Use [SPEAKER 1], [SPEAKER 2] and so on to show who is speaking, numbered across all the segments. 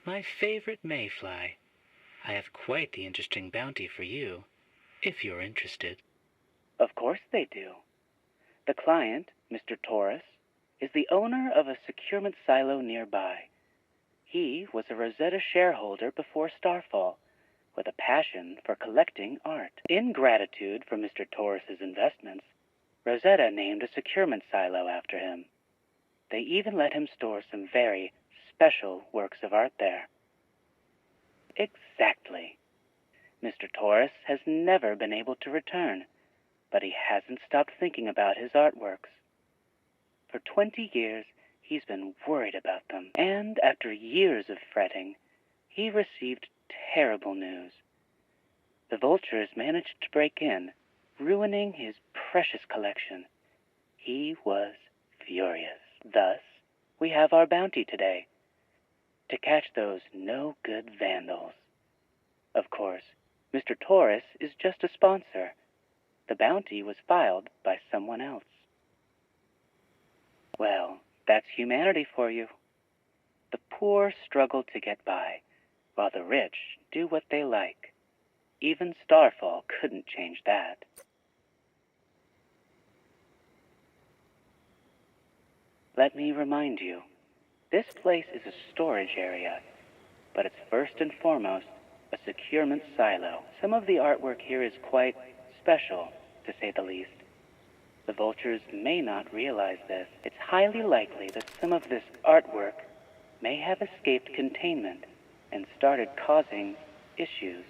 [SPEAKER 1] My favorite mayfly. I have quite the interesting bounty for you, if you're interested.
[SPEAKER 2] Of course they do. The client, Mr. Taurus, is the owner of a securement silo nearby. He was a Rosetta shareholder before Starfall, with a passion for collecting art. In gratitude for Mr. Taurus's investments, Rosetta named a securement silo after him. They even let him store some very special works of art there. Exactly. Mr. Taurus has never been able to return, but he hasn't stopped thinking about his artworks. For 20 years, he's been worried about them, and after years of fretting, he received terrible news. The vultures managed to break in, ruining his precious collection. He was furious. Thus, we have our bounty today, to catch those no-good vandals. Of course, Mr. Taurus is just a sponsor. The bounty was filed by someone else. Well, that's humanity for you. The poor struggle to get by, while the rich do what they like. Even Starfall couldn't change that. Let me remind you, this place is a storage area, but it's first and foremost a securement silo. Some of the artwork here is quite special, to say the least. The vultures may not realize this. It's highly likely that some of this artwork may have escaped containment and started causing issues.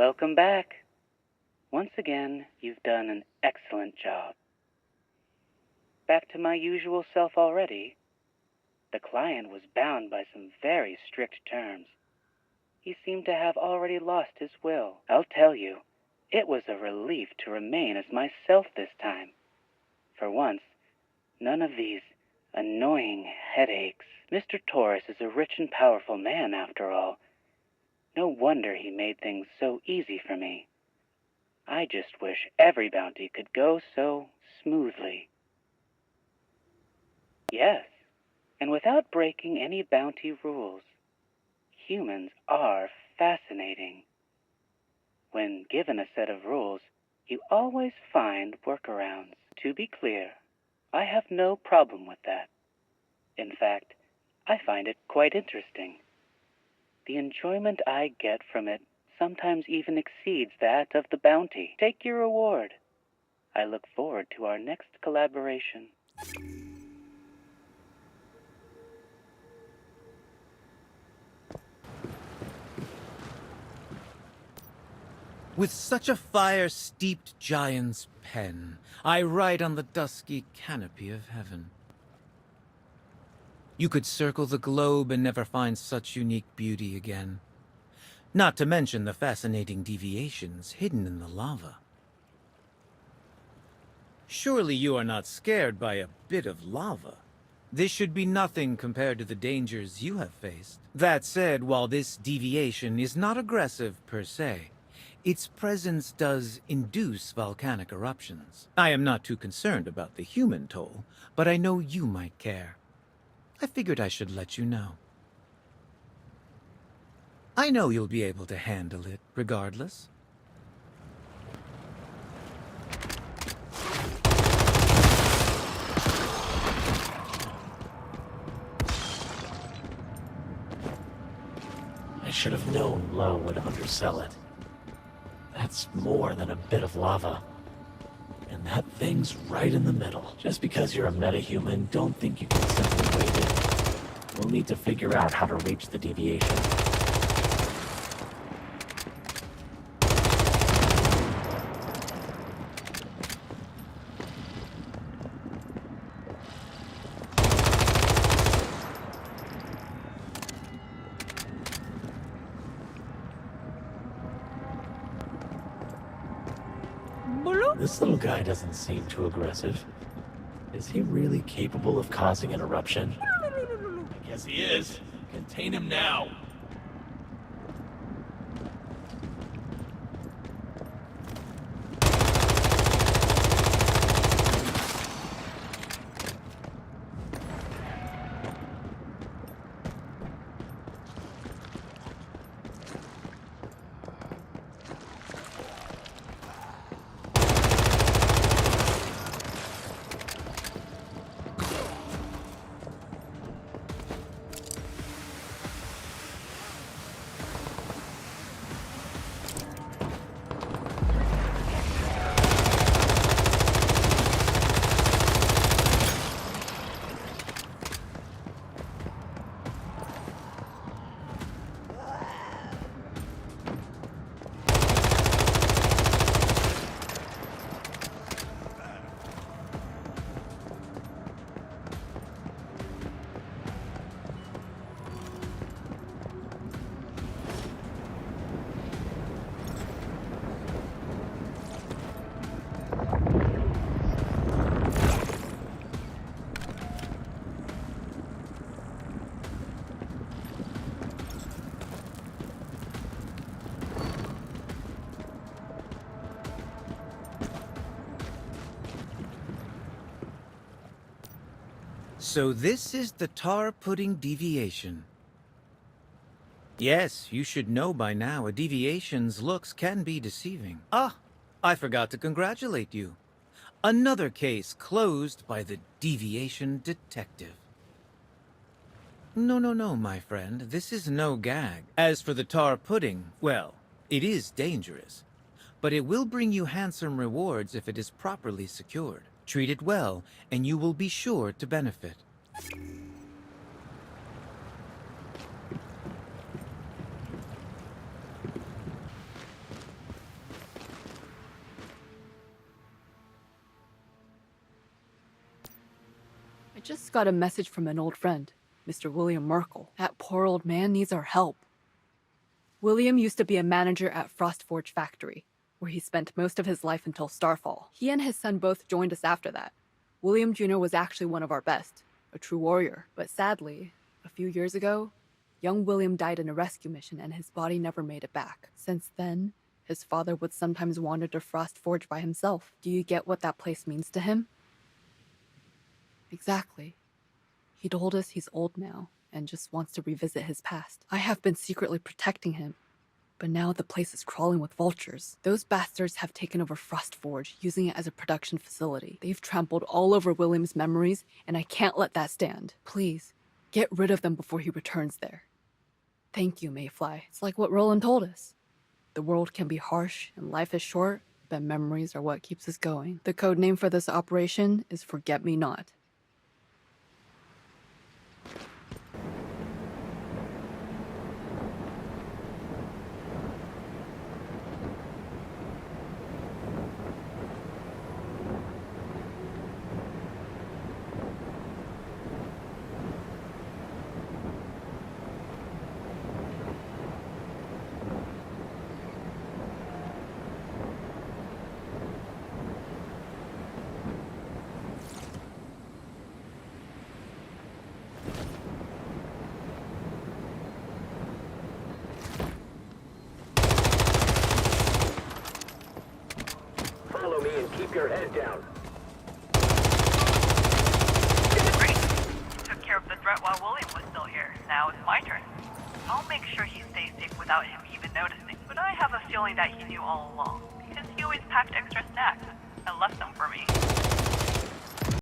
[SPEAKER 2] Welcome back. Once again, you've done an excellent job. Back to my usual self already. The client was bound by some very strict terms. He seemed to have already lost his will. I'll tell you, it was a relief to remain as myself this time. For once, none of these annoying headaches. Mr. Taurus is a rich and powerful man, after all. No wonder he made things so easy for me. I just wish every bounty could go so smoothly. Yes, and without breaking any bounty rules. Humans are fascinating. When given a set of rules, you always find workarounds. To be clear, I have no problem with that. In fact, I find it quite interesting. The enjoyment I get from it sometimes even exceeds that of the bounty. Take your reward. I look forward to our next collaboration.
[SPEAKER 3] With such a fire-steeped giant's pen, I write on the dusky canopy of heaven. You could circle the globe and never find such unique beauty again. Not to mention the fascinating deviations hidden in the lava. Surely you are not scared by a bit of lava. This should be nothing compared to the dangers you have faced. That said, while this deviation is not aggressive per se, its presence does induce volcanic eruptions. I am not too concerned about the human toll, but I know you might care. I figured I should let you know. I know you'll be able to handle it, regardless.
[SPEAKER 4] I should have known Lowe would undersell it. That's more than a bit of lava. And that thing's right in the middle. Just because you're a metahuman, don't think you can simply wait it. We'll need to figure out how to reach the deviation. This little guy doesn't seem too aggressive. Is he really capable of causing an eruption? I guess he is. Contain him now.
[SPEAKER 3] So this is the tar pudding deviation. Yes, you should know by now a deviation's looks can be deceiving. Ah, I forgot to congratulate you. Another case closed by the deviation detective. No, my friend. This is no gag. As for the tar pudding, well, it is dangerous. But it will bring you handsome rewards if it is properly secured. Treat it well, and you will be sure to benefit.
[SPEAKER 5] just got a message from an old friend, Mr. William Merkel. That poor old man needs our help. William used to be a manager at Frostforge Factory, where he spent most of his life until Starfall. He and his son both joined us after that. William Jr. was actually one of our best, a true warrior. But sadly, a few years ago, young William died in a rescue mission and his body never made it back. Since then, his father would sometimes wander to Frostforge by himself. Do you get what that place means to him? Exactly. He told us he's old now and just wants to revisit his past. I have been secretly protecting him, but now the place is crawling with vultures. Those bastards have taken over Frostforge, using it as a production facility. They've trampled all over William's memories, and I can't let that stand. Please, get rid of them before he returns there. Thank you, Mayfly. It's like what Roland told us. The world can be harsh and life is short, but memories are what keeps us going. The code name for this operation is Forget-Me-Not.
[SPEAKER 6] Follow me and keep your head down.
[SPEAKER 7] Great. Took care of the threat while William was still here. Now it's my turn. I'll make sure he stays safe without him even noticing. But I have a feeling that he knew all along, because he always packed extra snacks and left them for me.